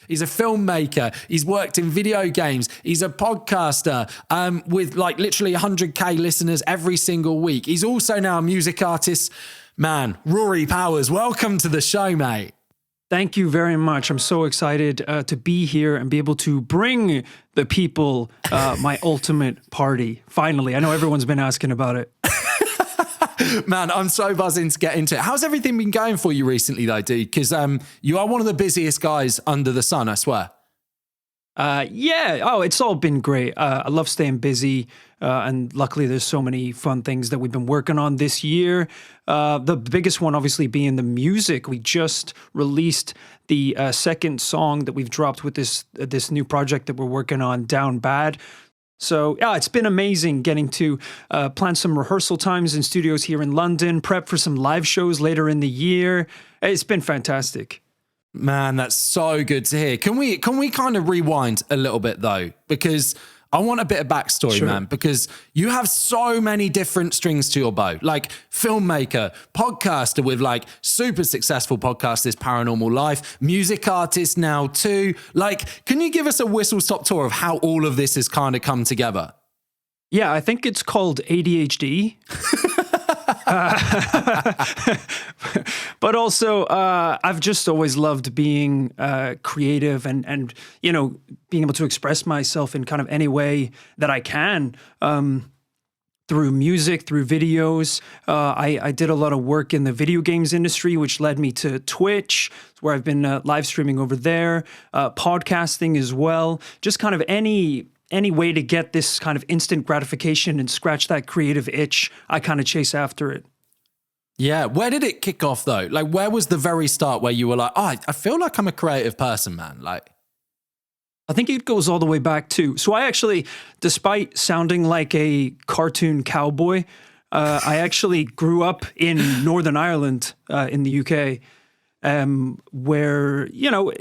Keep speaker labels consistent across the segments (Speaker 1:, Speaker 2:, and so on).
Speaker 1: He's a filmmaker. He's worked in video games. He's a podcaster with like literally 100K listeners every single week. He's also now a music artist. Man, Rory Powers, welcome to the show, mate.
Speaker 2: Thank you very much. I'm so excited to be here and be able to bring the people my ultimate party. Finally, I know everyone's been asking about it.
Speaker 1: Man, I'm so buzzing to get into it. How's everything been going for you recently, though, dude? Because you are one of the busiest guys under the sun, I swear.
Speaker 2: Yeah. Oh, it's all been great. I love staying busy. And luckily, there's so many fun things that we've been working on this year. The biggest one, obviously, being the music. We just released the second song that we've dropped with this new project that we're working on, Down Bad. So, yeah, it's been amazing getting to plan some rehearsal times in studios here in London, prep for some live shows later in the year. It's been fantastic.
Speaker 1: Man, that's so good to hear. Can we kind of rewind a little bit, though? Because I want a bit of backstory, sure, man, because you have so many different strings to your bow, like filmmaker, podcaster with like super successful podcast, this Paranormal Life, music artist now too. Like, can you give us a whistle-stop tour of how all of this has kind of come together?
Speaker 2: Yeah, I think it's called ADHD. But also, I've just always loved being creative and you know, being able to express myself in kind of any way that I can, through music, through videos. I did a lot of work in the video games industry, which led me to Twitch, where I've been live streaming over there, podcasting as well. Just kind of any way to get this kind of instant gratification and scratch that creative itch, I kind of chase after it.
Speaker 1: Yeah. Where did it kick off though? Like, where was the very start where you were like, oh, I feel like I'm a creative person, man? Like,
Speaker 2: I think it goes all the way back to, so I actually, despite sounding like a cartoon cowboy, I actually grew up in Northern Ireland, in the UK, where, you know,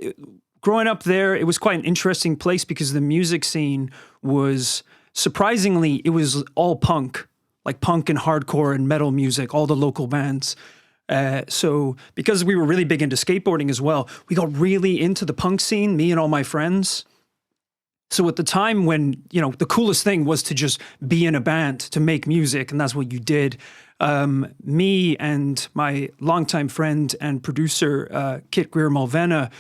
Speaker 2: growing up there, it was quite an interesting place because the music scene was, surprisingly, it was all punk, like punk and hardcore and metal music, all the local bands. So because we were really big into skateboarding as well, we got really into the punk scene, me and all my friends. So at the time when, you know, the coolest thing was to just be in a band, to make music, and that's what you did. Me and my longtime friend and producer, Kit Greer-Malvena,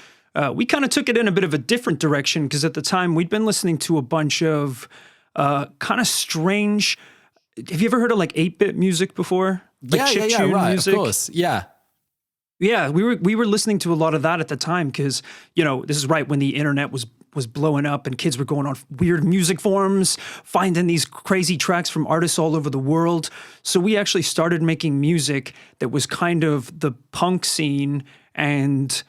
Speaker 2: we kind of took it in a bit of a different direction because at the time we'd been listening to a bunch of kind of strange. Have you ever heard of like 8-bit music before? Like
Speaker 1: yeah, right,
Speaker 2: music?
Speaker 1: Of course, yeah.
Speaker 2: Yeah, we were listening to a lot of that at the time because, you know, this is right when the internet was blowing up and kids were going on weird music forums, finding these crazy tracks from artists all over the world. So we actually started making music that was kind of the punk scene and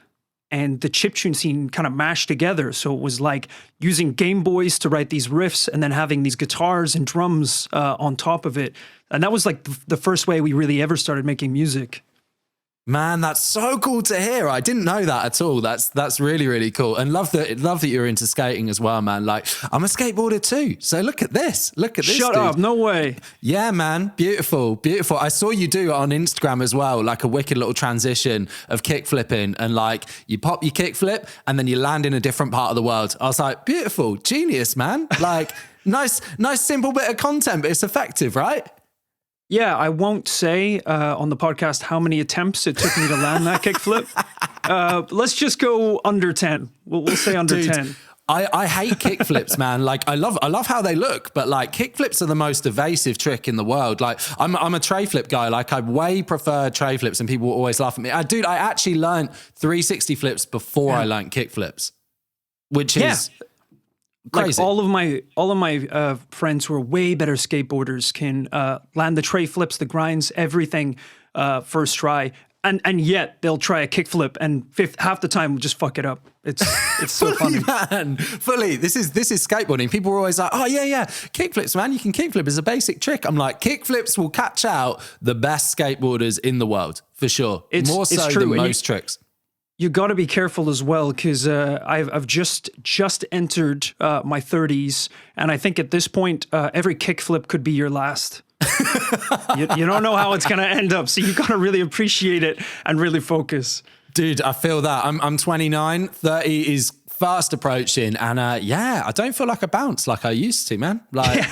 Speaker 2: the chiptune scene kind of mashed together. So it was like using Game Boys to write these riffs and then having these guitars and drums on top of it. And that was like the first way we really ever started making music.
Speaker 1: Man, that's so cool to hear. I didn't know that at all. That's really, really cool. And love that you're into skating as well, man. Like, I'm a skateboarder too. So look at this. Look at this.
Speaker 2: Shut up. No way.
Speaker 1: Yeah, man. Beautiful. Beautiful. I saw you do it on Instagram as well, like a wicked little transition of kick flipping, and like you pop your kick flip and then you land in a different part of the world. I was like, beautiful. Genius, man. Like nice, simple bit of content, but it's effective, right?
Speaker 2: Yeah, I won't say on the podcast how many attempts it took me to land that kickflip. Let's just go under 10. We'll say under
Speaker 1: Dude,
Speaker 2: 10.
Speaker 1: I hate kickflips, man. Like I love how they look, but like kickflips are the most evasive trick in the world. Like I'm a tray flip guy. Like I way prefer tray flips, and people will always laugh at me. I actually learned 360 flips before I learned kickflips, which is crazy.
Speaker 2: Like all of my friends who are way better skateboarders can land the tray flips, the grinds, everything first try. And yet they'll try a kickflip and half the time just fuck it up. It's so funny,
Speaker 1: man. Fully. This is skateboarding. People are always like, oh yeah, kickflips, man. You can kickflip as a basic trick. I'm like, kickflips will catch out the best skateboarders in the world for sure. More so than most tricks.
Speaker 2: You got to be careful as well because I've just entered my 30s, and I think at this point every kickflip could be your last. you don't know how it's going to end up, so you got to really appreciate it and really focus.
Speaker 1: Dude, I feel that. I'm 29. 30 is fast approaching, and I don't feel like I bounce like I used to, man. Like,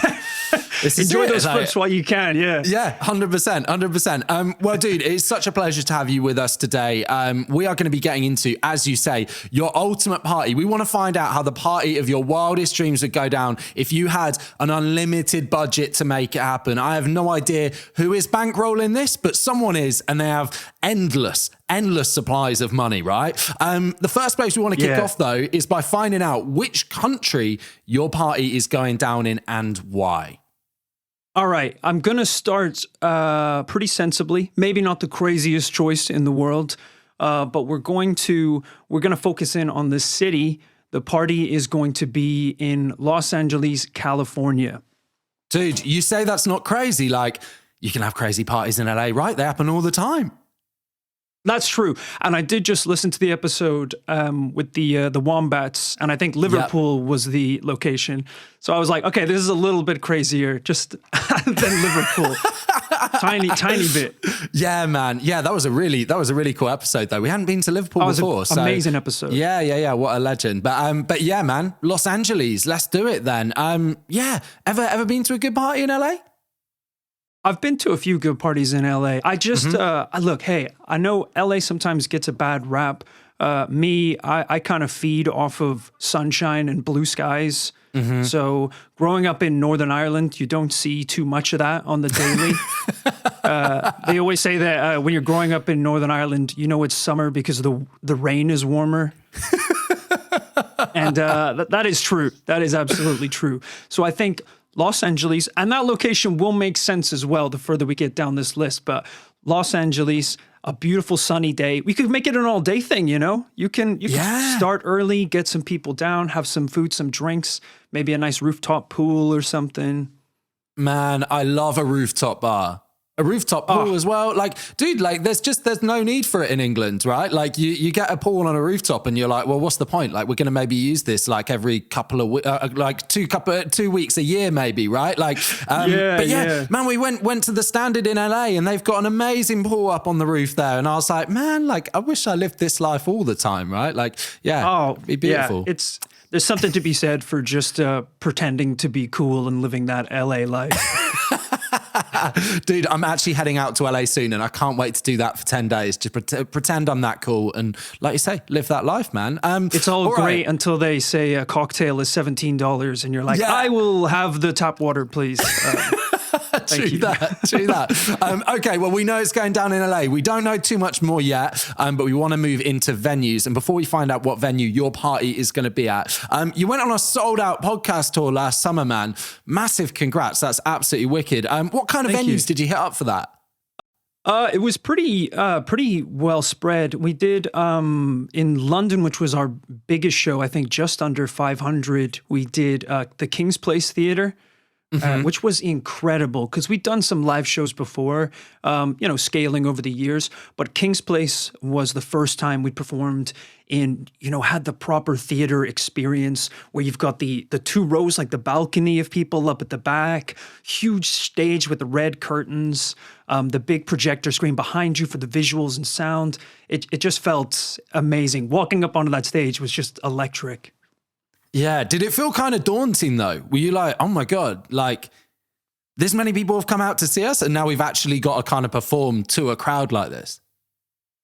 Speaker 2: enjoy those flips while you can. Yeah,
Speaker 1: 100%. Well, dude, it's such a pleasure to have you with us today. We are going to be getting into, as you say, your ultimate party. We want to find out how the party of your wildest dreams would go down if you had an unlimited budget to make it happen. I have no idea who is bankrolling this, but someone is, and they have endless supplies of money, right? The first place we want to kick off, though, is by finding out which country your party is going down in and why.
Speaker 2: All right, I'm going to start pretty sensibly. Maybe not the craziest choice in the world, but we're going to focus in on the city. The party is going to be in Los Angeles, California.
Speaker 1: Dude, you say that's not crazy. Like, you can have crazy parties in LA, right? They happen all the time.
Speaker 2: That's true. And I did just listen to the episode with the Wombats, and I think Liverpool was the location. So I was like, okay, this is a little bit crazier just than Liverpool. tiny bit.
Speaker 1: Yeah, man. Yeah, that was a really cool episode though. We hadn't been to Liverpool before.
Speaker 2: So amazing episode.
Speaker 1: Yeah. What a legend. But yeah, man, Los Angeles, let's do it then. Ever been to a good party in LA?
Speaker 2: I've been to a few good parties in LA. I just, look, hey, I know LA sometimes gets a bad rap. I kind of feed off of sunshine and blue skies. Mm-hmm. So growing up in Northern Ireland, you don't see too much of that on the daily. They always say that when you're growing up in Northern Ireland, you know it's summer because the rain is warmer. And that is true. That is absolutely true. So I think Los Angeles, and that location will make sense as well the further we get down this list, but Los Angeles, a beautiful sunny day. We could make it an all-day thing, you know? You can start early, get some people down, have some food, some drinks, maybe a nice rooftop pool or something.
Speaker 1: Man, I love a rooftop bar. A rooftop pool as well. Like, dude, like there's no need for it in England, right? Like you get a pool on a rooftop and you're like, well, what's the point? Like, we're going to maybe use this like every couple of, 2 weeks a year, maybe, right? Like, man, we went to the Standard in LA and they've got an amazing pool up on the roof there. And I was like, man, like, I wish I lived this life all the time, right? Like, it'd be beautiful.
Speaker 2: Yeah, there's something to be said for just pretending to be cool and living that LA life.
Speaker 1: Dude, I'm actually heading out to LA soon and I can't wait to do that for 10 days. Just pretend I'm that cool and, like you say, live that life, man.
Speaker 2: It's all great until they say a cocktail is $17 and you're like, I will have the tap water, please.
Speaker 1: True that. Okay, well, we know it's going down in LA. We don't know too much more yet, but we want to move into venues. And before we find out what venue your party is going to be at, you went on a sold-out podcast tour last summer, man. Massive congrats. That's absolutely wicked. What kind of venues did you hit up for that?
Speaker 2: It was pretty well spread. We did in London, which was our biggest show, I think just under 500. We did the King's Place Theatre. Which was incredible because we'd done some live shows before, scaling over the years. But King's Place was the first time we performed in, had the proper theater experience where you've got the 2 rows, like the balcony of people up at the back, huge stage with the red curtains, the big projector screen behind you for the visuals and sound. It just felt amazing. Walking up onto that stage was just electric.
Speaker 1: Yeah. Did it feel kind of daunting though? Were you like, oh my God, like this many people have come out to see us and now we've actually got to kind of perform to a crowd like this?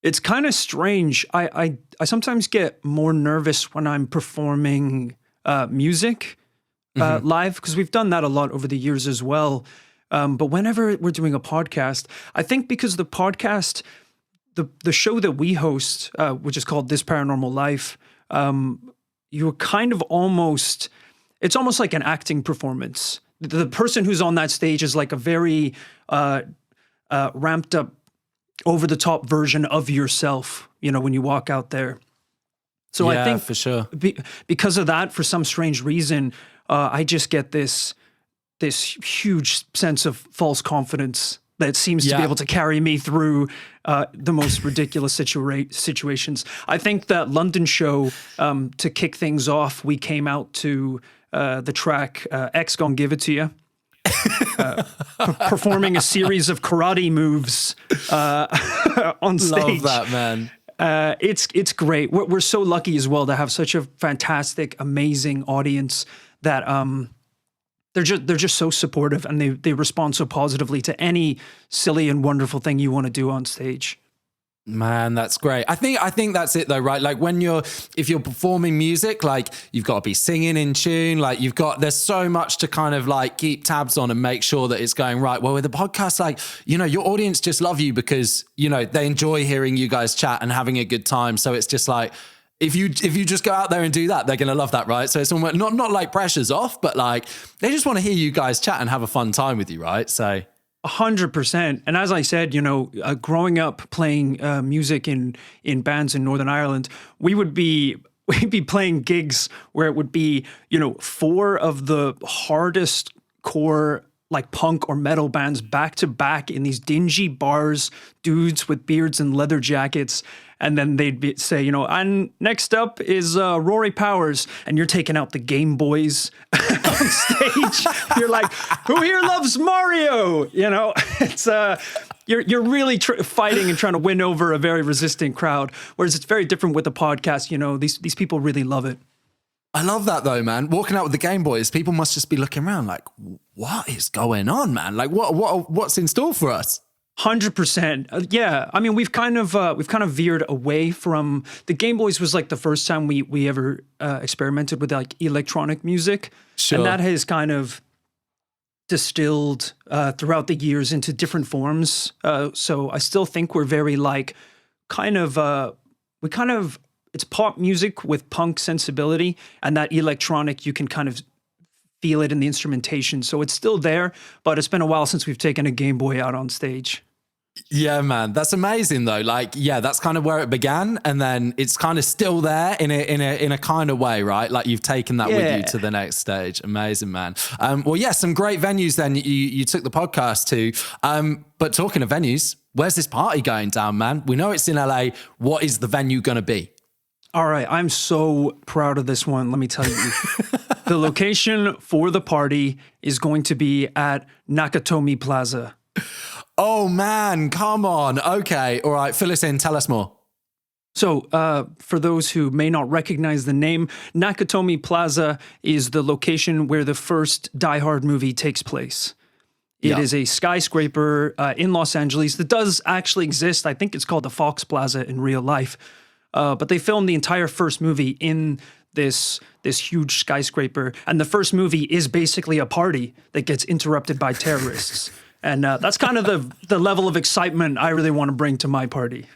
Speaker 2: It's kind of strange. I sometimes get more nervous when I'm performing music live because we've done that a lot over the years as well. But whenever we're doing a podcast, I think because the podcast, the show that we host, which is called This Paranormal Life, you're kind of it's almost like an acting performance. The person who's on that stage is like a very ramped up, over the top version of yourself, when you walk out there. So I think
Speaker 1: for sure,
Speaker 2: because of that, for some strange reason, I just get this huge sense of false confidence that seems to be able to carry me through the most ridiculous situations. I think that London show, to kick things off, we came out to the track X Gon' Give It To You, performing a series of karate moves on stage.
Speaker 1: Love that, man.
Speaker 2: It's great. We're so lucky as well to have such a fantastic, amazing audience that they're just so supportive, and they respond so positively to any silly and wonderful thing you want to do on stage.
Speaker 1: Man, that's great. I think that's it though, right? Like if you're performing music, like you've got to be singing in tune, like there's so much to kind of like keep tabs on and make sure that it's going right. Well, with the podcast, like, your audience just love you because, they enjoy hearing you guys chat and having a good time. So it's just like, if you just go out there and do that, they're going to love that, right? So it's almost not like pressure's off, but like they just want to hear you guys chat and have a fun time with you, right? So
Speaker 2: 100%. And as I said, growing up playing music in bands in Northern Ireland, we'd be playing gigs where it would be, 4 of the hardest core like punk or metal bands back to back in these dingy bars, dudes with beards and leather jackets. And then they'd say, and next up is Rory Powers. And you're taking out the Game Boys on stage. You're like, who here loves Mario? It's you're really fighting and trying to win over a very resistant crowd. Whereas it's very different with the podcast. These people really love it.
Speaker 1: I love that though, man. Walking out with the Game Boys, people must just be looking around like, what is going on, man? Like what's in store for us?
Speaker 2: 100%. Yeah. I mean, we've kind of veered away from the Game Boys. Was like the first time we ever experimented with like electronic music.
Speaker 1: Sure.
Speaker 2: And that has kind of distilled throughout the years into different forms. So I still think we're very like it's pop music with punk sensibility, and that electronic, you can kind of feel it in the instrumentation. So it's still there, but it's been a while since we've taken a Game Boy out on stage.
Speaker 1: Yeah, man, that's amazing though. Like, yeah, that's kind of where it began, and then it's kind of still there in a kind of way, right? Like you've taken that with you to the next stage. Amazing, man. Well, yeah, some great venues then you took the podcast to. But talking of venues, where's this party going down, man? We know it's in LA. What is the venue going to be?
Speaker 2: All right, I'm so proud of this one. Let me tell you. The location for the party is going to be at Nakatomi Plaza.
Speaker 1: Oh, man, come on. Okay, all right, fill us in. Tell us more.
Speaker 2: So for those who may not recognize the name, Nakatomi Plaza is the location where the first Die Hard movie takes place. It is a skyscraper in Los Angeles that does actually exist. I think it's called the Fox Plaza in real life. But they filmed the entire first movie in this huge skyscraper. And the first movie is basically a party that gets interrupted by terrorists. And that's kind of the level of excitement I really want to bring to my party.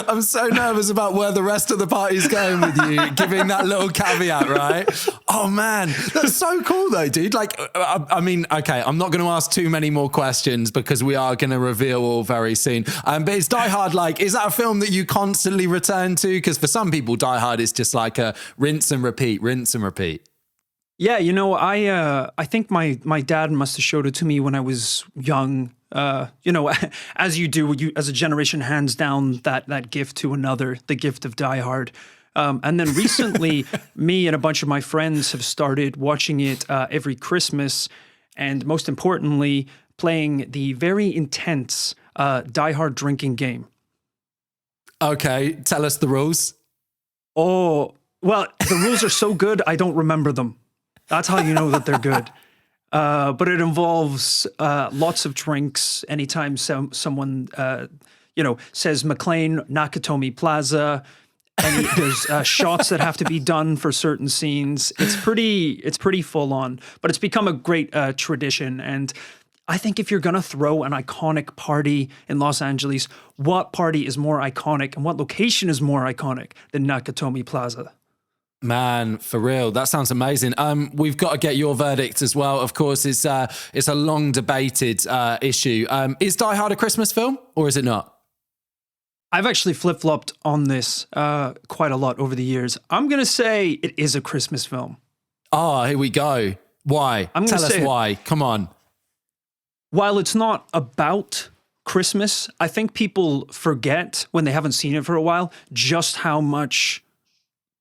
Speaker 1: I'm so nervous about where the rest of the party's going with you, giving that little caveat, right? Oh, man, that's so cool, though, dude. Like, I mean, okay, I'm not going to ask too many more questions because we are going to reveal all very soon. But is Die Hard, like, is that a film that you constantly return to? Because for some people, Die Hard is just like a rinse and repeat, rinse and repeat.
Speaker 2: Yeah, I think my dad must have showed it to me when I was young. As you do, as a generation hands down that gift to another, the gift of Die Hard. And then recently, me and a bunch of my friends have started watching it every Christmas, and most importantly, playing the very intense Die Hard drinking game.
Speaker 1: Okay, tell us the rules.
Speaker 2: Oh, well, the rules are so good, I don't remember them. That's how you know that they're good. But it involves lots of drinks. Anytime someone, says McLean, Nakatomi Plaza, and there's shots that have to be done for certain scenes. It's pretty full on, but it's become a great tradition. And I think if you're going to throw an iconic party in Los Angeles, what party is more iconic and what location is more iconic than Nakatomi Plaza?
Speaker 1: Man, for real, that sounds amazing. We've got to get your verdict as well. Of course, it's a long debated issue. Is Die Hard a Christmas film or is it not?
Speaker 2: I've actually flip-flopped on this quite a lot over the years. I'm going to say it is a Christmas film.
Speaker 1: Oh, here we go. Why? Tell us why. Come on.
Speaker 2: While it's not about Christmas, I think people forget when they haven't seen it for a while just how much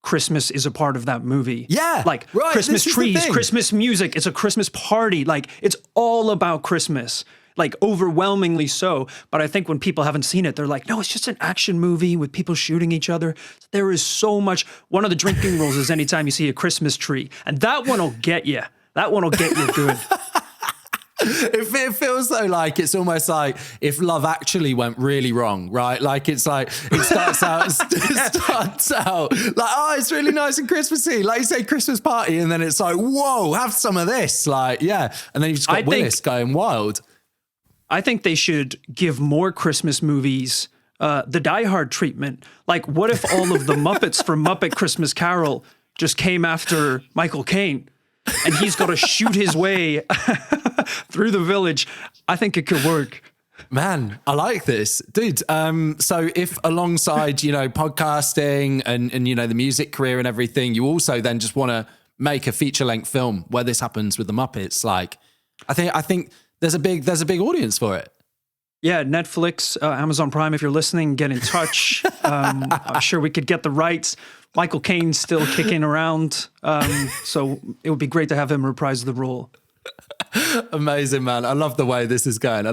Speaker 2: Christmas is a part of that movie.
Speaker 1: Yeah.
Speaker 2: Like Christmas trees, Christmas music. It's a Christmas party. Like it's all about Christmas. like overwhelmingly so. But I think when people haven't seen it, they're like, no, it's just an action movie with people shooting each other. There is so much. One of the drinking rules is anytime you see a Christmas tree, and that one will get you. That one will get you good.
Speaker 1: It feels though like it's almost like if Love Actually went really wrong, right? Like it starts out like, oh, it's really nice and Christmassy, like you say, Christmas party, and then it's like, whoa, have some of this, like, yeah, and then you've just got Willis going wild.
Speaker 2: I think they should give more Christmas movies the Die Hard treatment. Like, what if all of the Muppets from Muppet Christmas Carol just came after Michael Caine? And he's got to shoot his way through the village. I think it could work.
Speaker 1: Man, I like this, dude. So if alongside, podcasting and the music career and everything, you also then just want to make a feature length film where this happens with the Muppets, like, I think there's a big audience for it.
Speaker 2: Yeah, Netflix, Amazon Prime, if you're listening, get in touch. I'm sure we could get the rights. Michael Caine's still kicking around, so it would be great to have him reprise the role.
Speaker 1: Amazing, man. I love the way this is going.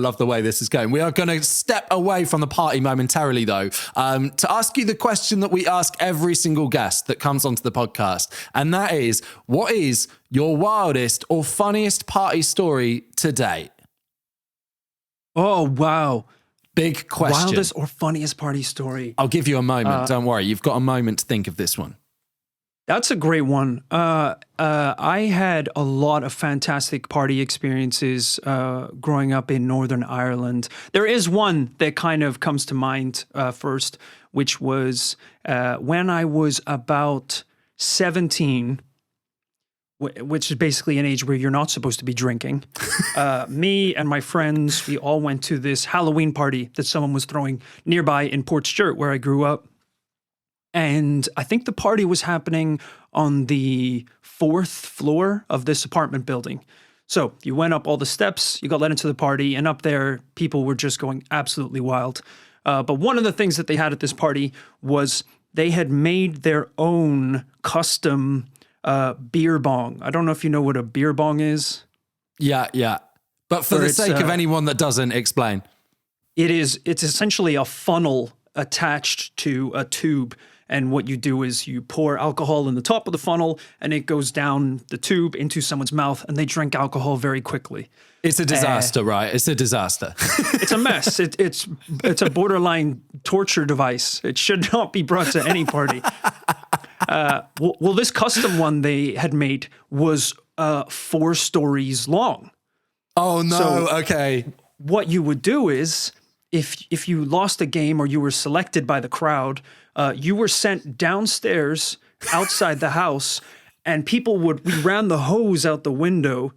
Speaker 1: We are going to step away from the party momentarily, though, to ask you the question that we ask every single guest that comes onto the podcast, and that is, what is your wildest or funniest party story to date?
Speaker 2: Oh, wow.
Speaker 1: Big question.
Speaker 2: Wildest or funniest party story?
Speaker 1: I'll give you a moment. Don't worry. You've got a moment to think of this one.
Speaker 2: That's a great one. I had a lot of fantastic party experiences growing up in Northern Ireland. There is one that kind of comes to mind first, which was when I was about 17, which is basically an age where you're not supposed to be drinking. Me and my friends, we all went to this Halloween party that someone was throwing nearby in Port Stewart, where I grew up. And I think the party was happening on the 4th floor of this apartment building. So you went up all the steps, you got let into the party, and up there, people were just going absolutely wild. But one of the things that they had at this party was they had made their own custom beer bong. I don't know if you know what a beer bong is.
Speaker 1: Yeah. But for the sake of anyone that doesn't, explain.
Speaker 2: It's essentially a funnel attached to a tube. And what you do is you pour alcohol in the top of the funnel and it goes down the tube into someone's mouth and they drink alcohol very quickly.
Speaker 1: It's a disaster, right? It's a disaster.
Speaker 2: It's a mess. It's a borderline torture device. It should not be brought to any party. Well, this custom one they had made was 4 stories long.
Speaker 1: Oh, no.
Speaker 2: So
Speaker 1: okay.
Speaker 2: What you would do is if you lost a game or you were selected by the crowd, you were sent downstairs outside the house, and we ran the hose out the window,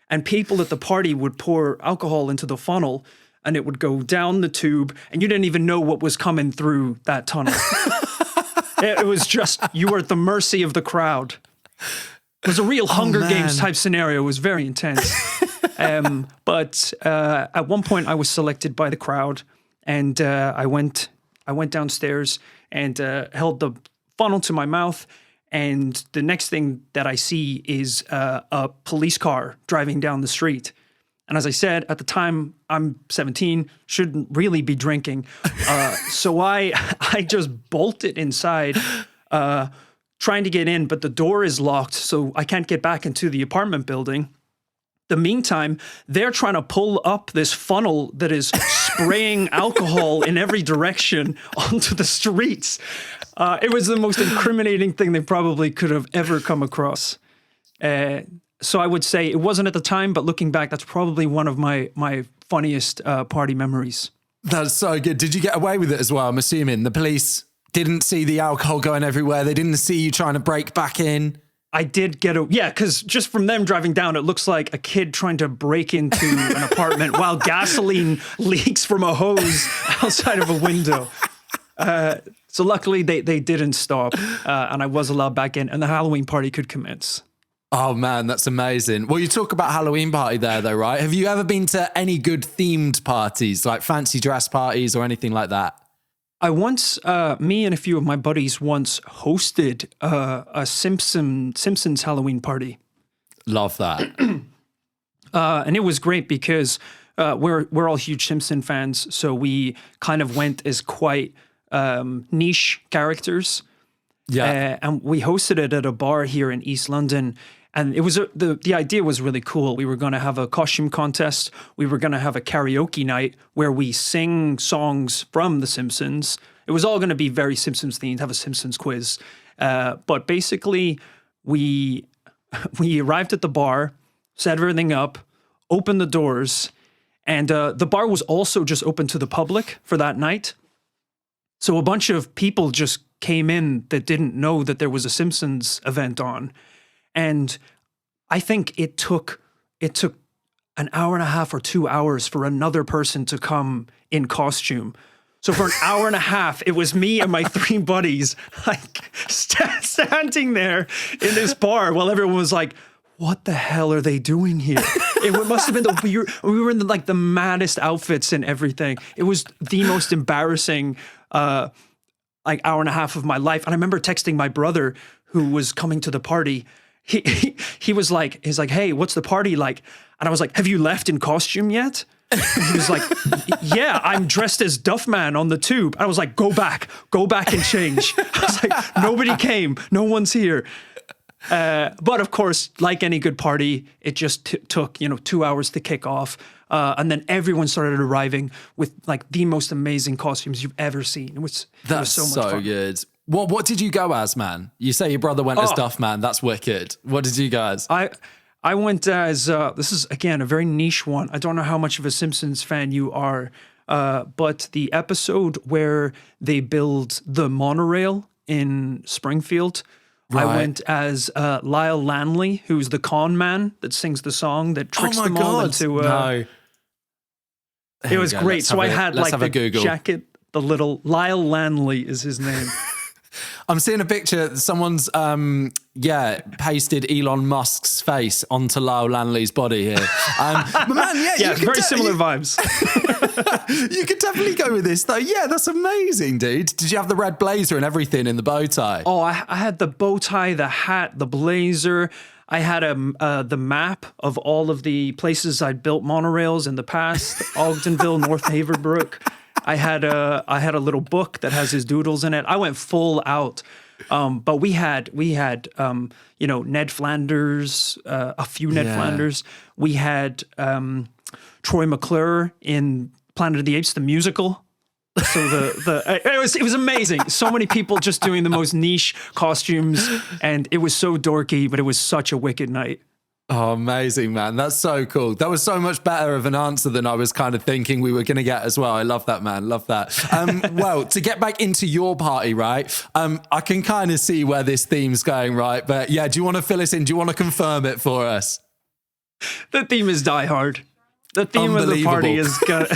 Speaker 2: and people at the party would pour alcohol into the funnel, and it would go down the tube, and you didn't even know what was coming through that tunnel. It was just, you were at the mercy of the crowd. It was a real Hunger Games type scenario. It was very intense. But at one point I was selected by the crowd, and I went downstairs and held the funnel to my mouth. And the next thing that I see is a police car driving down the street. And as I said, at the time, I'm 17, shouldn't really be drinking. So I just bolted inside, trying to get in, but the door is locked, so I can't get back into the apartment building. The meantime, they're trying to pull up this funnel that is spraying alcohol in every direction onto the streets. It was the most incriminating thing they probably could have ever come across. So I would say it wasn't at the time, but looking back, that's probably one of my funniest party memories. That's
Speaker 1: so good. Did you get away with it as well? I'm assuming the police didn't see the alcohol going everywhere. They didn't see you trying to break back in.
Speaker 2: I did because just from them driving down, it looks like a kid trying to break into an apartment while gasoline leaks from a hose outside of a window. So luckily they didn't stop, and I was allowed back in, and the Halloween party could commence.
Speaker 1: Oh man, that's amazing. Well, you talk about Halloween party there though, right? Have you ever been to any good themed parties, like fancy dress parties or anything like that?
Speaker 2: I once, me and a few of my buddies once hosted a Simpsons Halloween party.
Speaker 1: Love that.
Speaker 2: And it was great because we're all huge Simpson fans, so we kind of went as quite niche characters.
Speaker 1: Yeah.
Speaker 2: And we hosted it at a bar here in East London. And it was the idea was really cool. We were going to have a costume contest. We were going to have a karaoke night where we sing songs from The Simpsons. It was all going to be very Simpsons themed, have a Simpsons quiz. But basically, we arrived at the bar, set everything up, opened the doors, and the bar was also just open to the public for that night. So a bunch of people just came in that didn't know that there was a Simpsons event on. And I think it took an hour and a half or 2 hours for another person to come in costume. So for an hour and a half, it was me and my 3 buddies like standing there in this bar while everyone was like, what the hell are they doing here? It must have been we were in like the maddest outfits and everything. It was the most embarrassing like hour and a half of my life. And I remember texting my brother who was coming to the party. He was like, hey, what's the party like? And I was like, have you left in costume yet? And he was like, yeah, I'm dressed as Duffman on the tube. And I was like, go back and change. I was like, nobody came. No one's here. But of course, like any good party, it just took, 2 hours to kick off. And then everyone started arriving with like the most amazing costumes you've ever seen. It was so much fun.
Speaker 1: Good. What did you go as, man? You say your brother went as Duffman. That's wicked. What did you go as?
Speaker 2: I went as, this is, again, a very niche one. I don't know how much of a Simpsons fan you are, but the episode where they build the monorail in Springfield, right. I went as Lyle Lanley, who's the con man that sings the song that tricks them all into...
Speaker 1: No.
Speaker 2: It was great. So I had like the jacket, the little... Lyle Lanley is his name.
Speaker 1: I'm seeing a picture. Someone's, pasted Elon Musk's face onto Lyle Lanley's body here. But man,
Speaker 2: yeah, very similar vibes.
Speaker 1: You could definitely go with this, though. Yeah, that's amazing, dude. Did you have the red blazer and everything in the bow tie?
Speaker 2: Oh, I had the bow tie, the hat, the blazer. I had the map of all of the places I'd built monorails in the past: Ogdenville, North Haverbrook. I had a little book that has his doodles in it. I went full out. But we had Ned Flanders, a few Ned Flanders. We had Troy McClure in Planet of the Apes, the musical. So it was amazing. So many people just doing the most niche costumes, and it was so dorky, but it was such a wicked night.
Speaker 1: Oh, amazing, man. That's so cool. That was so much better of an answer than I was kind of thinking we were going to get as well. I love that, man. Love that. Well, to get back into your party, right? I can kind of see where this theme's going, right? But yeah, do you want to fill us in? Do you want to confirm it for us?
Speaker 2: The theme is Die Hard. The theme of the party is good.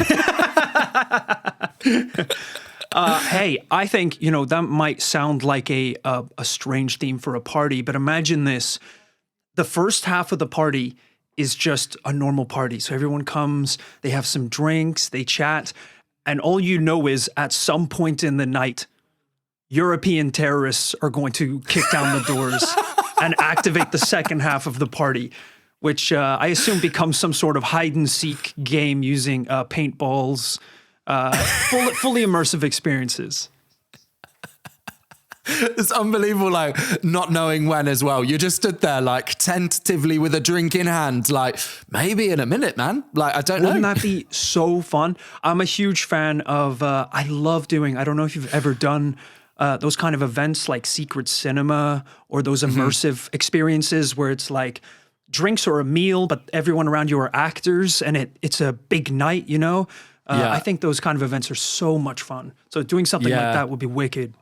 Speaker 2: Hey, I think, that might sound like a strange theme for a party, but imagine this. The first half of the party is just a normal party. So everyone comes, they have some drinks, they chat, and all you know is at some point in the night, European terrorists are going to kick down the doors and activate the second half of the party, which I assume becomes some sort of hide-and-seek game using paintballs, fully immersive experiences.
Speaker 1: It's unbelievable, like, not knowing when as well. You just stood there, like, tentatively with a drink in hand, like, maybe in a minute, man. Like, I don't know.
Speaker 2: Wouldn't that be so fun? I'm a huge fan of, I love doing, I don't know if you've ever done those kind of events like Secret Cinema or those immersive experiences where it's like drinks or a meal, but everyone around you are actors and it's a big night, I think those kind of events are so much fun. So doing something like that would be wicked.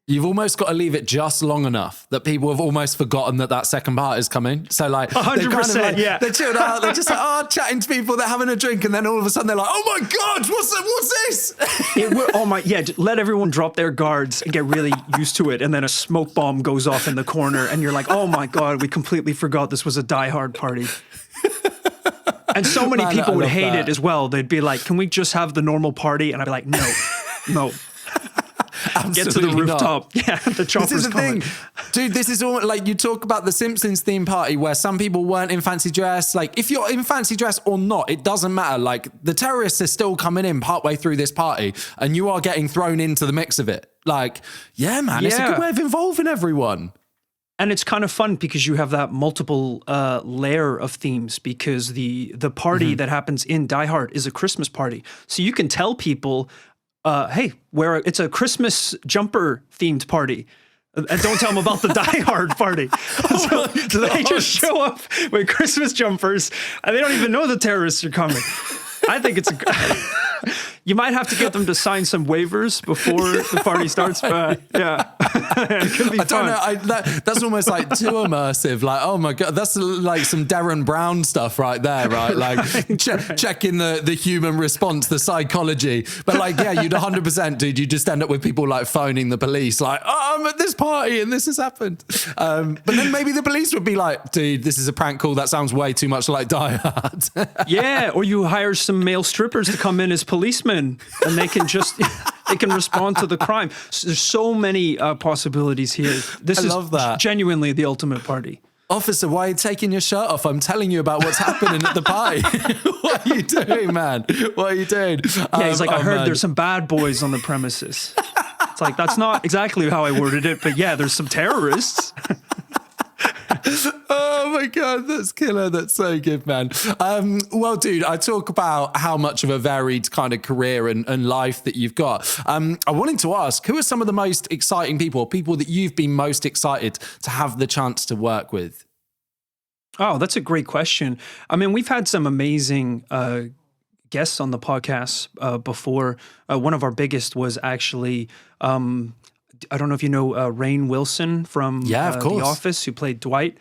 Speaker 1: You've almost got to leave it just long enough that people have almost forgotten that second part is coming. So like
Speaker 2: 100%,
Speaker 1: they're chilled out. They're just like, chatting to people. They're having a drink, and then all of a sudden they're like, "Oh my god, what's this?"
Speaker 2: Let everyone drop their guards and get really used to it, and then a smoke bomb goes off in the corner, and you're like, "Oh my god, we completely forgot this was a Die Hard party." And so many people would hate it as well. They'd be like, "Can we just have the normal party?" And I'd be like, "No."
Speaker 1: Absolutely
Speaker 2: get to the rooftop.
Speaker 1: Not.
Speaker 2: Yeah, the chopper's
Speaker 1: This is the
Speaker 2: coming.
Speaker 1: thing. Dude, this is all like you talk about the Simpsons theme party where some people weren't in fancy dress. Like if you're in fancy dress or not, it doesn't matter. Like the terrorists are still coming in partway through this party and you are getting thrown into the mix of it. Like, yeah, man, it's a good way of involving everyone.
Speaker 2: And it's kind of fun because you have that multiple layer of themes because the party that happens in Die Hard is a Christmas party. So you can tell people, hey, it's a Christmas jumper themed party. And don't tell them about the Die Hard party. So they just show up with Christmas jumpers and they don't even know the terrorists are coming. I think it's you might have to get them to sign some waivers before the party starts, but yeah, it could be fun.
Speaker 1: I don't know. That's almost like too immersive. Like, oh my God, that's like some Darren Brown stuff right there, right? Like checking the human response, the psychology. But like, yeah, you'd 100%, dude, you just end up with people like phoning the police, like, oh, I'm at this party and this has happened. But then maybe the police would be like, dude, this is a prank call. That sounds way too much like Die Hard.
Speaker 2: Yeah, or you hire some male strippers to come in as policemen and they can just they can respond to the crime. So there's so many possibilities here. I love that. Genuinely the ultimate party.
Speaker 1: Officer, why are you taking your shirt off? I'm telling you about what's happening at the party. What are you doing, man? What are you doing?
Speaker 2: Yeah, he's like, I heard there's some bad boys on the premises. It's like, that's not exactly how I worded it, but yeah, there's some terrorists.
Speaker 1: Oh my God, that's killer. That's so good, man. Well, dude, I talk about how much of a varied kind of career and life that you've got. I wanted to ask, who are some of the most exciting people that you've been most excited to have the chance to work with?
Speaker 2: Oh, that's a great question. I mean, we've had some amazing guests on the podcast before. One of our biggest was actually... I don't know if you know Rainn Wilson from The Office, who played Dwight.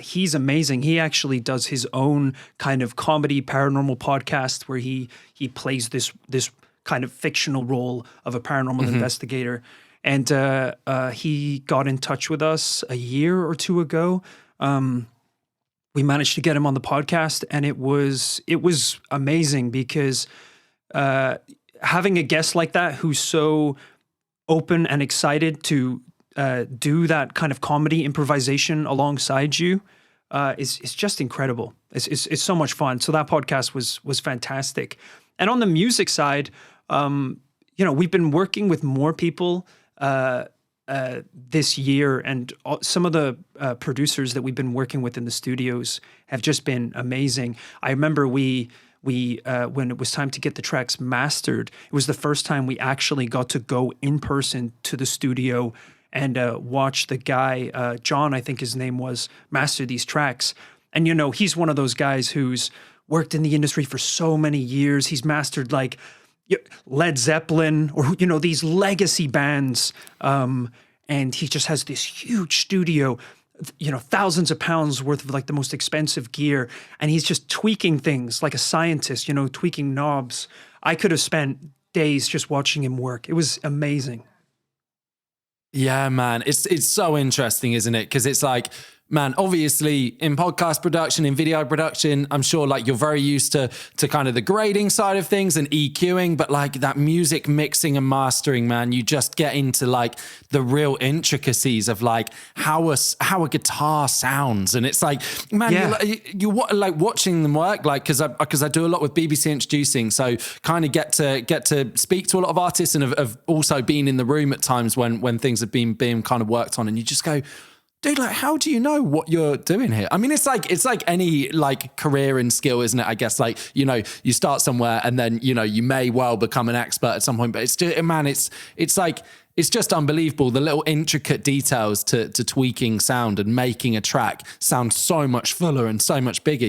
Speaker 2: He's amazing. He actually does his own kind of comedy paranormal podcast where he plays this kind of fictional role of a paranormal investigator. And he got in touch with us a year or two ago. We managed to get him on the podcast, and it was amazing because having a guest like that who's so open and excited to do that kind of comedy improvisation alongside you is just incredible. It's so much fun. So that podcast was fantastic. And on the music side, we've been working with more people this year, and some of the producers that we've been working with in the studios have just been amazing. I remember we when it was time to get the tracks mastered, it was the first time we actually got to go in person to the studio and watch the guy, John, I think his name was, master these tracks. And, he's one of those guys who's worked in the industry for so many years. He's mastered like Led Zeppelin or, these legacy bands. And he just has this huge studio, thousands of pounds worth of like the most expensive gear. And he's just tweaking things like a scientist, tweaking knobs. I could have spent days just watching him work. It was amazing.
Speaker 1: Yeah, man. It's so interesting, isn't it? Because it's like, man, obviously in podcast production, in video production, I'm sure like you're very used to kind of the grading side of things and EQing, but like that music mixing and mastering, man, you just get into like the real intricacies of like how a guitar sounds. And it's like, man, you like watching them work, like, cause I do a lot with BBC Introducing. So kind of get to speak to a lot of artists and have also been in the room at times when things have been being kind of worked on, and you just go, dude, like, how do you know what you're doing here? I mean, it's like any like career and skill, isn't it? I guess like, you start somewhere and then, you may well become an expert at some point, but it's just, man, it's like, it's just unbelievable. The little intricate details to tweaking sound and making a track sound so much fuller and so much bigger,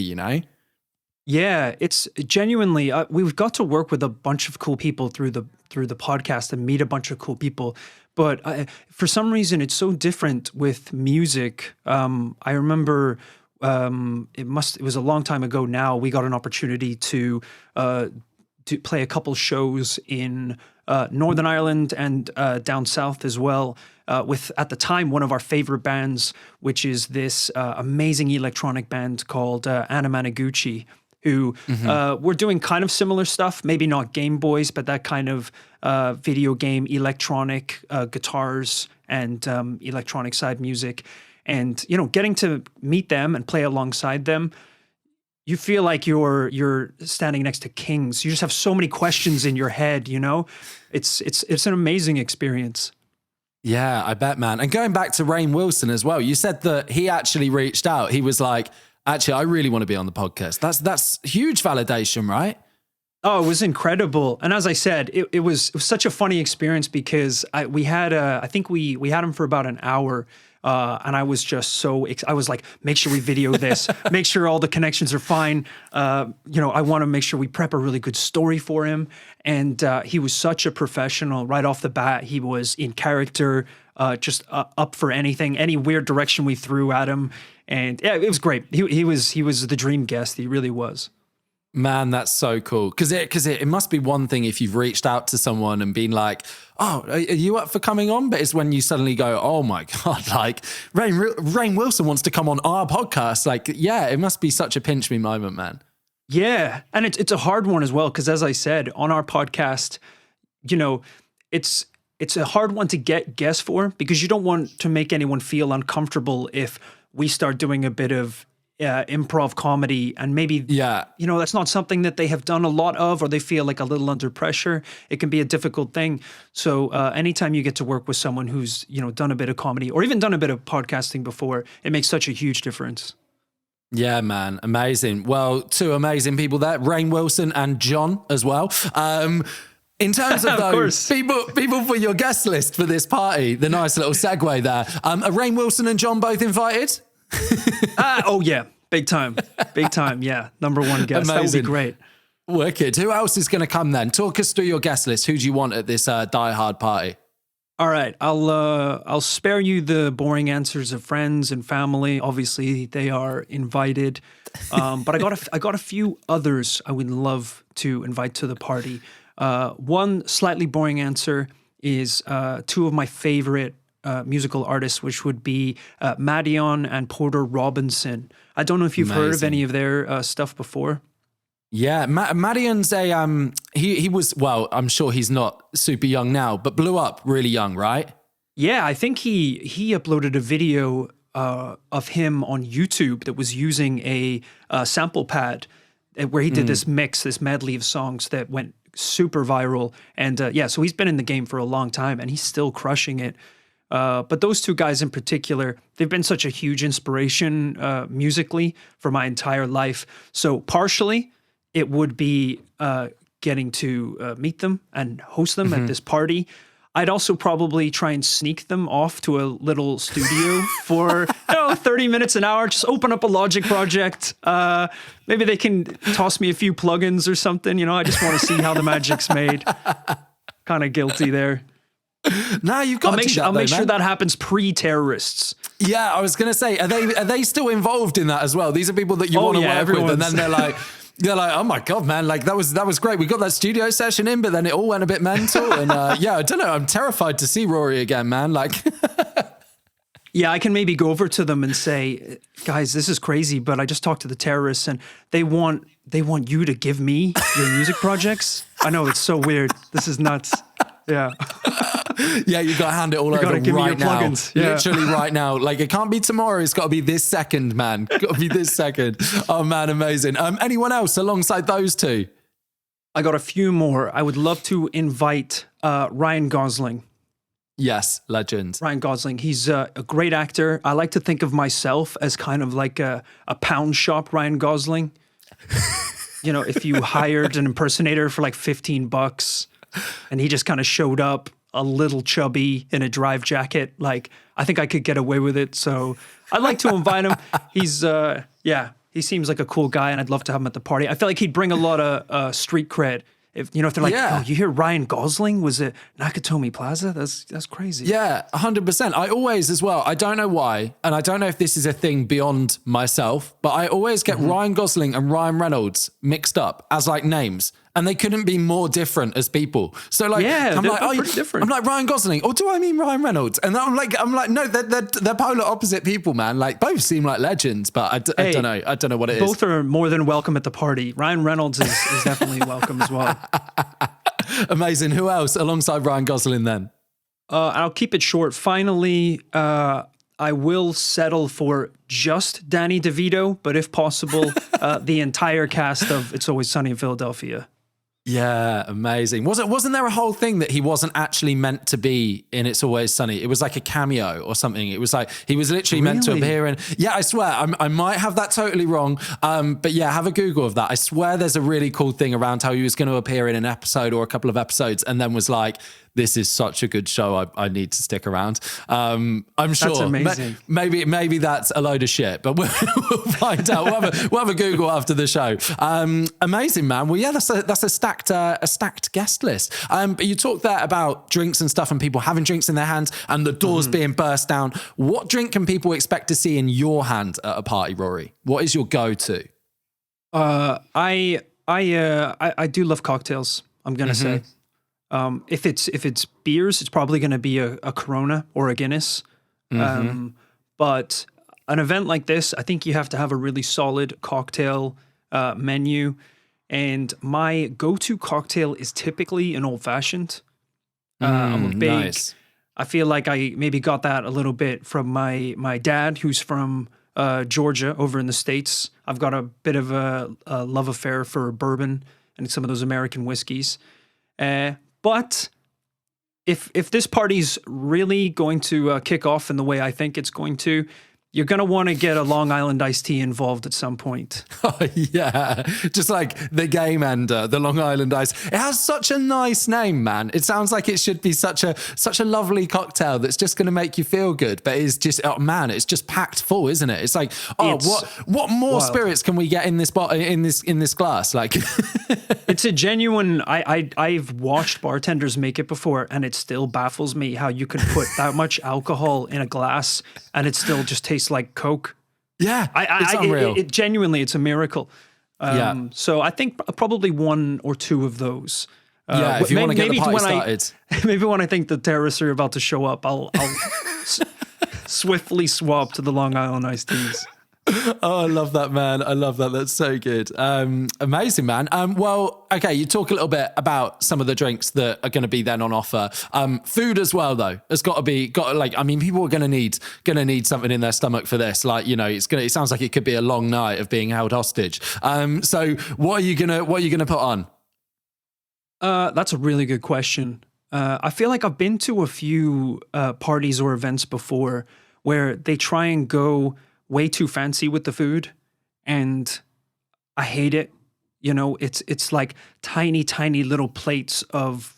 Speaker 1: Yeah,
Speaker 2: it's genuinely, we've got to work with a bunch of cool people through the podcast and meet a bunch of cool people. But for some reason, it's so different with music. I remember it was a long time ago now. We got an opportunity to play a couple shows in Northern Ireland and down south as well. With at the time one of our favorite bands, which is this amazing electronic band called Anna Managuchi. who were doing kind of similar stuff, maybe not Game Boys, but that kind of video game, electronic guitars and electronic side music. And, you know, getting to meet them and play alongside them, you feel like you're standing next to kings. You just have so many questions in your head, you know? It's an amazing experience.
Speaker 1: Yeah, I bet, man. And going back to Rainn Wilson as well, you said that he actually reached out. He was like, actually, I really want to be on the podcast. That's huge validation, right?
Speaker 2: Oh, it was incredible. And as I said, it was such a funny experience because we had him for about an hour. And I was just I was like, make sure we video this, make sure all the connections are fine. You know, I want to make sure we prep a really good story for him. And he was such a professional right off the bat. He was in character, just up for anything, any weird direction we threw at him. And yeah, it was great. He was the dream guest. He really was.
Speaker 1: Man, that's so cool. Because it must be one thing if you've reached out to someone and been like, oh, are you up for coming on? But it's when you suddenly go, oh my God, like Rainn Wilson wants to come on our podcast. Like, yeah, it must be such a pinch me moment, man.
Speaker 2: Yeah. And it's a hard one as well. Because as I said, on our podcast, you know, it's a hard one to get guests for because you don't want to make anyone feel uncomfortable if we start doing a bit of improv comedy and maybe, you know, that's not something that they have done a lot of or they feel like a little under pressure. It can be a difficult thing. So anytime you get to work with someone who's, you know, done a bit of comedy or even done a bit of podcasting before, it makes such a huge difference.
Speaker 1: Yeah, man. Amazing. Well, two amazing people there, Rainn Wilson and John as well. In terms of those people for your guest list for this party, the nice little segue there. Are Rainn Wilson and John both invited?
Speaker 2: Oh yeah, big time. Yeah, number one guest. Amazing. That would be great.
Speaker 1: Wicked. Who else is going to come then? Talk us through your guest list. Who do you want at this Die Hard party?
Speaker 2: All right, I'll spare you the boring answers of friends and family. Obviously, they are invited, but I got a few others I would love to invite to the party. One slightly boring answer is two of my favorite musical artists, which would be Madion and Porter Robinson. I don't know if you've heard of any of their stuff before.
Speaker 1: Yeah, Madion's he was, well, I'm sure he's not super young now, but blew up really young, right?
Speaker 2: Yeah, I think he uploaded a video of him on YouTube that was using a sample pad where he did this medley of songs that went super viral. And so he's been in the game for a long time and he's still crushing it. But those two guys in particular, they've been such a huge inspiration musically for my entire life. So partially, it would be getting to meet them and host them at this party. I'd also probably try and sneak them off to a little studio for 30 minutes, an hour, just open up a Logic project. Maybe they can toss me a few plugins or something. You know, I just want to see how the magic's made. Kind of guilty there.
Speaker 1: No, you've got
Speaker 2: I'll make sure that happens pre-terrorists.
Speaker 1: Yeah, I was going to say, are they still involved in that as well? These are people that you want to work with, and then they're like, oh my God, man, like that was great. We got that studio session in, but then it all went a bit mental. And I don't know. I'm terrified to see Rory again, man. Like,
Speaker 2: yeah, I can maybe go over to them and say, guys, this is crazy, but I just talked to the terrorists and they want you to give me your music projects. I know, it's so weird. This is nuts. Yeah.
Speaker 1: Yeah, you got to hand it all over right now. Yeah. Literally right now. Like, it can't be tomorrow. It's got to be this second, man. Got to be this second. Oh, man, amazing. Anyone else alongside those two?
Speaker 2: I got a few more. I would love to invite Ryan Gosling.
Speaker 1: Yes, legend.
Speaker 2: Ryan Gosling. He's a great actor. I like to think of myself as kind of like a pound shop Ryan Gosling. You know, if you hired an impersonator for like $15 and he just kind of showed up a little chubby in a drive jacket, like, I think I could get away with it. So I'd like to invite him. He's, he seems like a cool guy and I'd love to have him at the party. I feel like he'd bring a lot of street cred. If they're like, oh, you hear Ryan Gosling was at Nakatomi Plaza? That's crazy.
Speaker 1: Yeah, 100%. I always as well, I don't know why, and I don't know if this is a thing beyond myself, but I always get Ryan Gosling and Ryan Reynolds mixed up as like names. and they couldn't be more different as people. So like,
Speaker 2: Yeah,
Speaker 1: I'm
Speaker 2: they're
Speaker 1: like,
Speaker 2: pretty different.
Speaker 1: I'm like Ryan Gosling, or do I mean Ryan Reynolds? And I'm like, no, they're polar opposite people, man. Like both seem like legends, but I don't know. I don't know what it is.
Speaker 2: Both are more than welcome at the party. Ryan Reynolds is definitely welcome as well.
Speaker 1: Amazing. Who else alongside Ryan Gosling then?
Speaker 2: I'll keep it short. Finally, I will settle for just Danny DeVito, but if possible, the entire cast of It's Always Sunny in Philadelphia.
Speaker 1: Yeah, amazing. Wasn't there a whole thing that he wasn't actually meant to be in It's Always Sunny? It was like a cameo or something. It was like he was literally meant to appear in. Yeah, I swear, I might have that totally wrong. But yeah, have a Google of that. I swear there's a really cool thing around how he was going to appear in an episode or a couple of episodes and then was like, this is such a good show. I need to stick around. I'm sure.
Speaker 2: That's amazing.
Speaker 1: Maybe that's a load of shit, but we'll find out. We'll have a Google after the show. Amazing, man. Well, yeah, that's a stacked guest list. But you talked there about drinks and stuff and people having drinks in their hands and the doors being burst down. What drink can people expect to see in your hand at a party, Rory? What is your go-to?
Speaker 2: I do love cocktails. I'm gonna say. If it's beers, it's probably going to be a Corona or a Guinness. But an event like this, I think you have to have a really solid cocktail menu. And my go-to cocktail is typically an old-fashioned. I'm a big. Nice. I feel like I maybe got that a little bit from my dad, who's from Georgia, over in the States. I've got a bit of a love affair for bourbon and some of those American whiskeys. But if this party's really going to kick off in the way I think it's going to, you're going to want to get a Long Island iced tea involved at some point.
Speaker 1: Oh, yeah. Just like the game ender, the Long Island Ice. It has such a nice name, man. It sounds like it should be such a lovely cocktail that's just going to make you feel good. But it's just, oh man, it's just packed full, isn't it? It's like, what more wild spirits can we get in this in this glass? Like,
Speaker 2: it's a genuine. I've watched bartenders make it before, and it still baffles me how you can put that much alcohol in a glass and it still just tastes like Coke.
Speaker 1: Yeah, it's unreal.
Speaker 2: It genuinely, it's a miracle. So I think probably one or two of those.
Speaker 1: If you want to get the party started.
Speaker 2: Maybe when I think the terrorists are about to show up, I'll swiftly swap to the Long Island iced teas.
Speaker 1: Oh, I love that, man. I love that. That's so good. Amazing, man. Well, okay, you talk a little bit about some of the drinks that are going to be then on offer. Food as well, though, has got to be people are going to need something in their stomach for this. Like, you know, it sounds like it could be a long night of being held hostage. So what are you gonna put on?
Speaker 2: That's a really good question. I feel like I've been to a few parties or events before where they try and go way too fancy with the food, and I hate it. You know, it's like tiny little plates of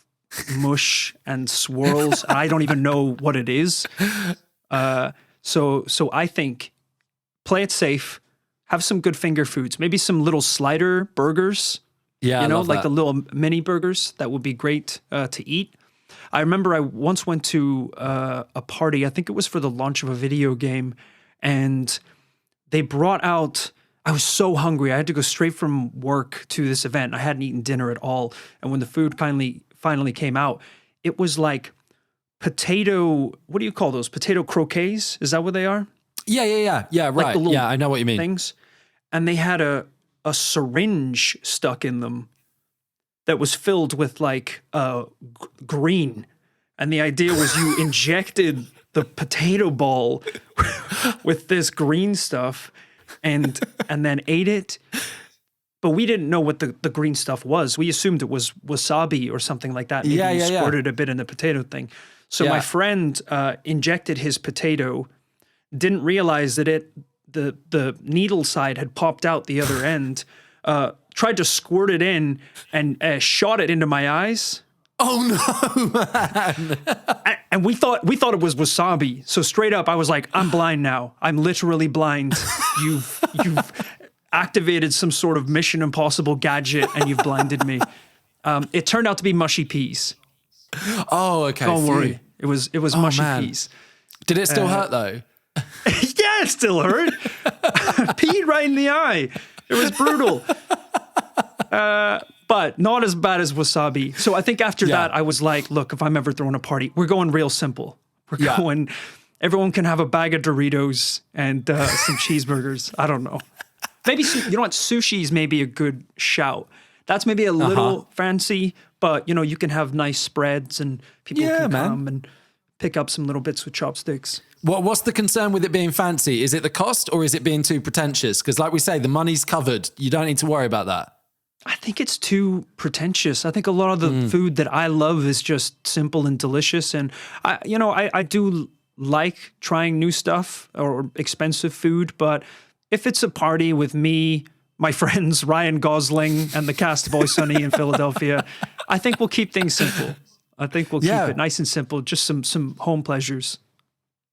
Speaker 2: mush and swirls. And I don't even know what it is. So I think play it safe, have some good finger foods, maybe some little slider burgers.
Speaker 1: Yeah,
Speaker 2: you know, like the little mini burgers that would be great to eat. I remember I once went to a party. I think it was for the launch of a video game. And they brought out, I was so hungry. I had to go straight from work to this event. I hadn't eaten dinner at all. And when the food finally came out, it was like potato, what do you call those? Potato croquets? Is that what they are?
Speaker 1: Yeah, right.
Speaker 2: Like
Speaker 1: I know what you mean.
Speaker 2: Things. And they had a syringe stuck in them that was filled with like green. And the idea was you injected the potato ball with this green stuff and then ate it. But we didn't know what the green stuff was. We assumed it was wasabi or something like that. Maybe you squirted a bit in the potato thing. So my friend injected his potato, didn't realize that the needle side had popped out the other end, tried to squirt it in and shot it into my eyes.
Speaker 1: Oh no, man.
Speaker 2: And we thought it was wasabi. So straight up, I was like, I'm blind now. I'm literally blind. You've activated some sort of Mission Impossible gadget and you've blinded me. It turned out to be mushy peas.
Speaker 1: Oh, okay.
Speaker 2: Don't worry. It was mushy peas.
Speaker 1: Did it still hurt though?
Speaker 2: Yeah, it still hurt. Peed right in the eye. It was brutal. but not as bad as wasabi. So I think after
Speaker 1: Yeah.
Speaker 2: that, I was like, look, if I'm ever throwing a party, we're going real simple. We're going, everyone can have a bag of Doritos and some cheeseburgers. I don't know. Maybe, you know what, sushi is maybe a good shout. That's maybe a little fancy, but you know, you can have nice spreads and people can come and pick up some little bits with chopsticks.
Speaker 1: What's the concern with it being fancy? Is it the cost or is it being too pretentious? Because like we say, the money's covered. You don't need to worry about that.
Speaker 2: I think it's too pretentious. I think a lot of the food that I love is just simple and delicious. And I do like trying new stuff or expensive food, but if it's a party with me, my friends, Ryan Gosling, and the cast of Always Sunny in Philadelphia, I think we'll keep things simple. I think we'll keep it nice and simple, just some home pleasures.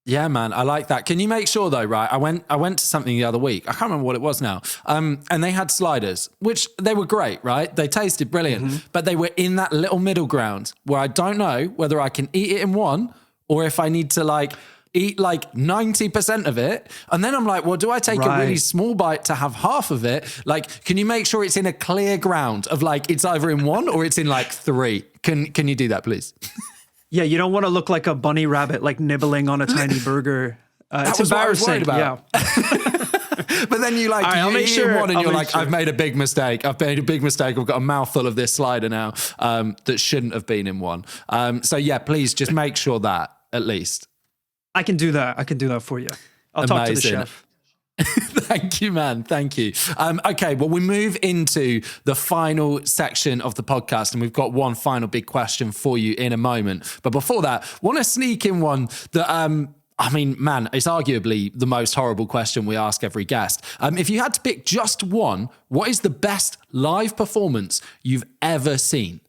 Speaker 1: Yeah, man, I like that. Can you make sure though, right? I went to something the other week. I can't remember what it was now. And they had sliders, which they were great, right? They tasted brilliant, but they were in that little middle ground where I don't know whether I can eat it in one or if I need to like eat like 90% of it. And then I'm like, well, do I take a really small bite to have half of it? Like, can you make sure it's in a clear ground of like, it's either in one or it's in like three? Can you do that, please?
Speaker 2: Yeah, you don't want to look like a bunny rabbit, like nibbling on a tiny burger. It's embarrassing. Yeah.
Speaker 1: But then you like,
Speaker 2: right,
Speaker 1: you eat one and
Speaker 2: I'll
Speaker 1: you're
Speaker 2: make
Speaker 1: like,
Speaker 2: sure.
Speaker 1: I've made a big mistake. I've got a mouthful of this slider now that shouldn't have been in one. So yeah, please just make sure that at least.
Speaker 2: I can do that. I can do that for you. I'll talk to the chef.
Speaker 1: Thank you, man. Thank you. Okay, well, we move into the final section of the podcast, and we've got one final big question for you in a moment. But before that, want to sneak in one that, I mean, man, it's arguably the most horrible question we ask every guest. If you had to pick just one, what is the best live performance you've ever seen?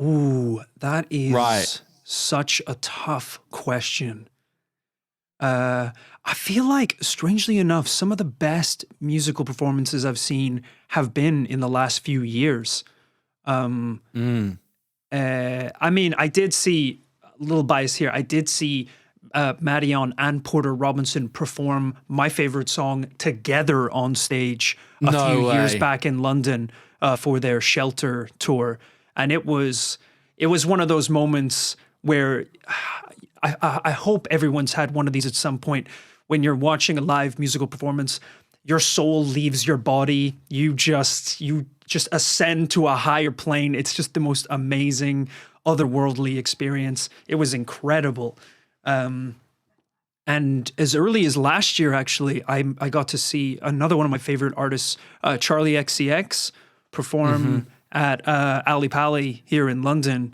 Speaker 2: Ooh, that is such a tough question. I feel like, strangely enough, some of the best musical performances I've seen have been in the last few years. I mean, I did see, a little bias here, I did see Madeon and Porter Robinson perform my favorite song together on stage a few years back in London for their Shelter tour. And it was one of those moments where I hope everyone's had one of these at some point. When you're watching a live musical performance, your soul leaves your body. You just ascend to a higher plane. It's just the most amazing, otherworldly experience. It was incredible. And as early as last year, actually, I got to see another one of my favorite artists, Charlie XCX, perform at Ali Pali here in London.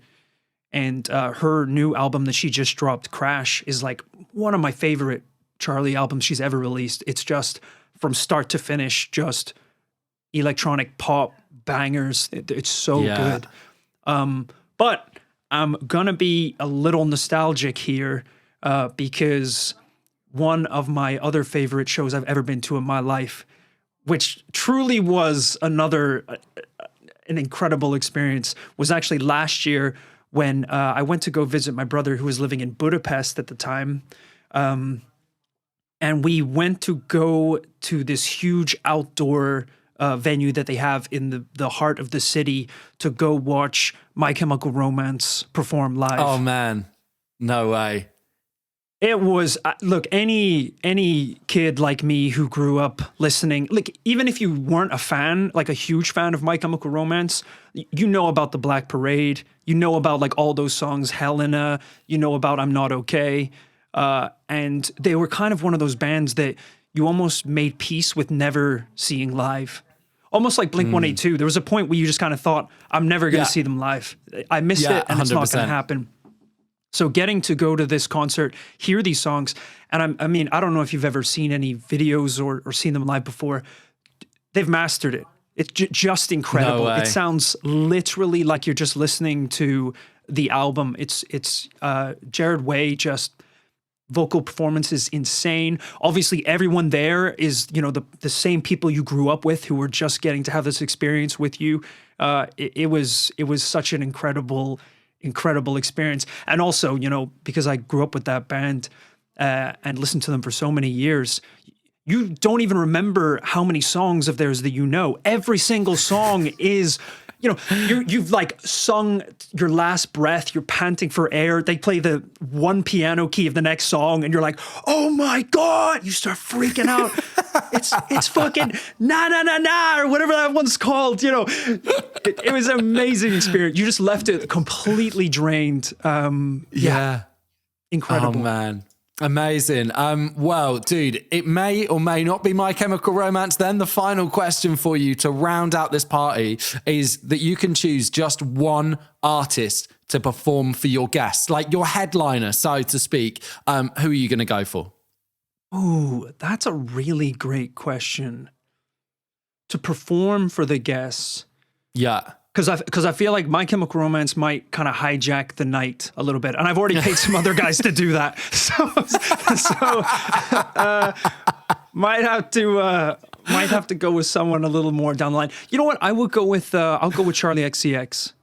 Speaker 2: And her new album that she just dropped, Crash, is like one of my favorite Charlie albums she's ever released. It's just from start to finish, just electronic pop bangers. It's so good. But I'm gonna be a little nostalgic here because one of my other favorite shows I've ever been to in my life, which truly was an incredible experience, was actually last year when I went to go visit my brother who was living in Budapest at the time. And we went to go to this huge outdoor venue that they have in the heart of the city to go watch My Chemical Romance perform live.
Speaker 1: Oh, man. No way.
Speaker 2: It was, look, any kid like me who grew up listening, like even if you weren't a fan, like a huge fan of My Chemical Romance, you know about The Black Parade, you know about like all those songs, Helena, you know about I'm Not Okay. And they were kind of one of those bands that you almost made peace with never seeing live. Almost like Blink-182. There was a point where you just kind of thought, I'm never going to see them live. I missed it and 100%. It's not going to happen. So getting to go to this concert, hear these songs, and I mean, I don't know if you've ever seen any videos or seen them live before. They've mastered it. It's just incredible.
Speaker 1: No way.
Speaker 2: It sounds literally like you're just listening to the album. It's Jared Way, just vocal performance is insane. Obviously, everyone there is, you know, the same people you grew up with who were just getting to have this experience with you. It was such an incredible experience. And also, you know, because I grew up with that band and listened to them for so many years, you don't even remember how many songs of theirs that you know. Every single song is, you know, you've like sung your last breath, you're panting for air. They play the one piano key of the next song and you're like, oh my God, you start freaking out. It's fucking na na na na or whatever that one's called, you know. It was an amazing experience. You just left it completely drained. Yeah. Incredible.
Speaker 1: Oh man. Amazing. Well, dude, it may or may not be My Chemical Romance then. The final question for you to round out this party is that you can choose just one artist to perform for your guests, like your headliner, so to speak. Who are you going to go for?
Speaker 2: Oh, that's a really great question. To perform for the guests.
Speaker 1: Yeah.
Speaker 2: Because I feel like My Chemical Romance might kind of hijack the night a little bit, and I've already paid some other guys to do that, so might have to go with someone a little more down the line. You know what? I will go with I'll go with Charlie XCX.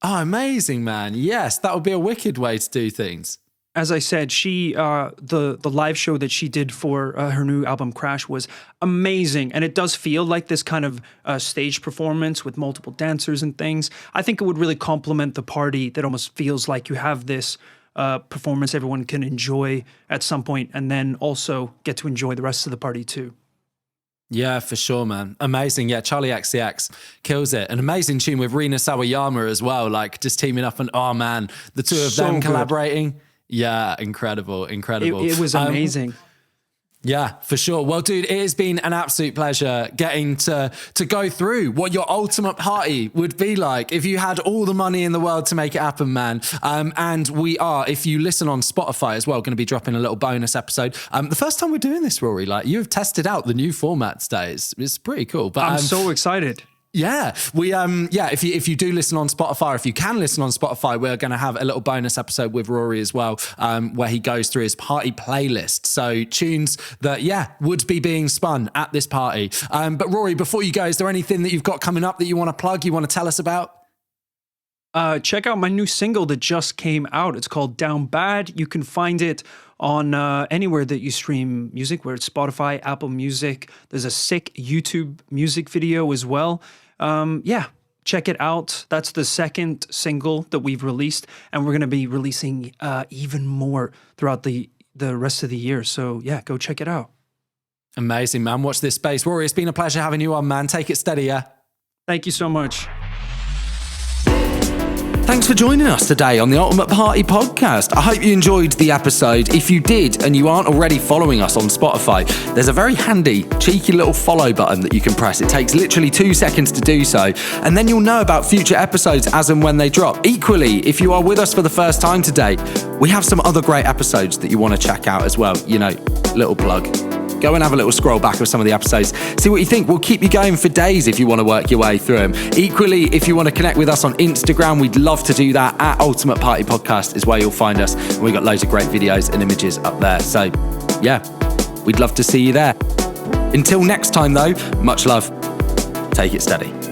Speaker 1: Oh, amazing, man! Yes, that would be a wicked way to do things.
Speaker 2: As I said, she the live show that she did for her new album Crash was amazing, and it does feel like this kind of stage performance with multiple dancers and things. I think it would really complement the party. That almost feels like you have this performance everyone can enjoy at some point, and then also get to enjoy the rest of the party too.
Speaker 1: Yeah, for sure, man. Amazing. Yeah, Charlie XCX kills it. An amazing tune with Rina Sawayama as well, like just teaming up and, oh man, the two of them collaborating. Yeah, incredible.
Speaker 2: It was amazing.
Speaker 1: Yeah, for sure. Well, dude, it has been an absolute pleasure getting to go through what your ultimate party would be like if you had all the money in the world to make it happen, man. And we are, if you listen on Spotify as well, going to be dropping a little bonus episode. The first time we're doing this, Rory, like you have tested out the new format today. It's pretty cool. But
Speaker 2: I'm so excited.
Speaker 1: Yeah, if you do listen on Spotify, or if you can listen on Spotify, we're going to have a little bonus episode with Rory as well, where he goes through his party playlist. So tunes that, would be being spun at this party. But Rory, before you go, is there anything that you've got coming up that you want to plug, you want to tell us about?
Speaker 2: Check out my new single that just came out. It's called Down Bad. You can find it on anywhere that you stream music, where it's Spotify, Apple Music. There's a sick YouTube music video as well. Check it out. That's the second single that we've released, and we're going to be releasing even more throughout the rest of the year. So yeah, go check it out.
Speaker 1: Amazing, man. Watch this space. Rory, it's been a pleasure having you on, man. Take it steady, yeah?
Speaker 2: Thank you so much.
Speaker 1: Thanks for joining us today on the Ultimate Party Podcast. I hope you enjoyed the episode. If you did and you aren't already following us on Spotify, there's a very handy, cheeky little follow button that you can press. It takes literally 2 seconds to do so, and then you'll know about future episodes as and when they drop. Equally, if you are with us for the first time today, we have some other great episodes that you want to check out as well. You know, little plug. Go and have a little scroll back of some of the episodes. See what you think. We'll keep you going for days if you want to work your way through them. Equally, if you want to connect with us on Instagram, we'd love to do that. At Ultimate Party Podcast is where you'll find us. And we've got loads of great videos and images up there. So, yeah, we'd love to see you there. Until next time, though, much love. Take it steady.